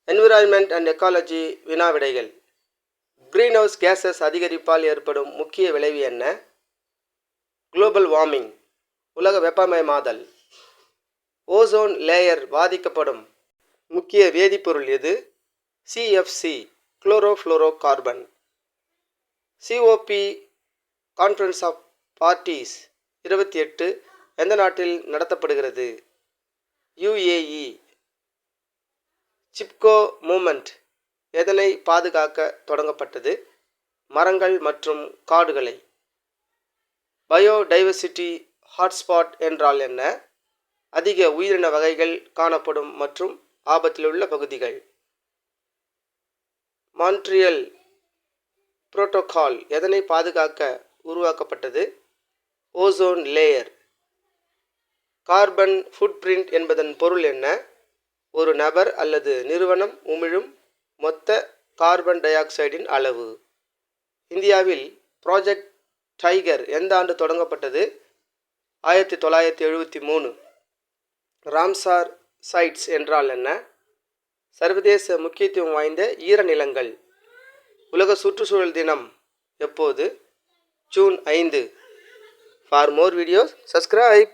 Environment and ecology வினாவிடைகள். Green house gases அதிகரிப்பால் ஏற்படும் முக்கிய விளைவு என்ன? குளோபல் வார்மிங், உலக வெப்பமயமாதல். ஓசோன் லேயர் பாதிக்கப்படும் முக்கிய வேதிப்பொருள் எது? CFC, chlorofluorocarbon. COP conference of parties 28 எந்த நாட்டில் நடத்தப்படுகிறது? யுஏஇ. சிப்கோ மூமெண்ட் எதனை பாதுகாக்க தொடங்கப்பட்டது? மரங்கள் மற்றும் காடுகளை. பயோடைவர்சிட்டி ஹாட்ஸ்பாட் என்றால் என்ன? அதிக உயிரின வகைகள் காணப்படும் மற்றும் ஆபத்திலுள்ள பகுதிகள். மான்ட்ரியல் புரோட்டோகால் எதனை பாதுகாக்க உருவாக்கப்பட்டது? Ozone layer. கார்பன் ஃபுட்பிரிண்ட் என்பதன் பொருள் என்ன? ஒரு நபர் அல்லது நிறுவனம் உமிழும் மொத்த கார்பன் டை ஆக்சைடின் அளவு. இந்தியாவில் ப்ராஜெக்ட் டைகர் எந்த ஆண்டு தொடங்கப்பட்டது? 1973. ராம்சார் சைட்ஸ் என்றால் என்ன? சர்வதேச முக்கியத்துவம் வாய்ந்த ஈரநிலங்கள். உலக சுற்றுச்சூழல் தினம் எப்போது? June 5. For more videos, subscribe.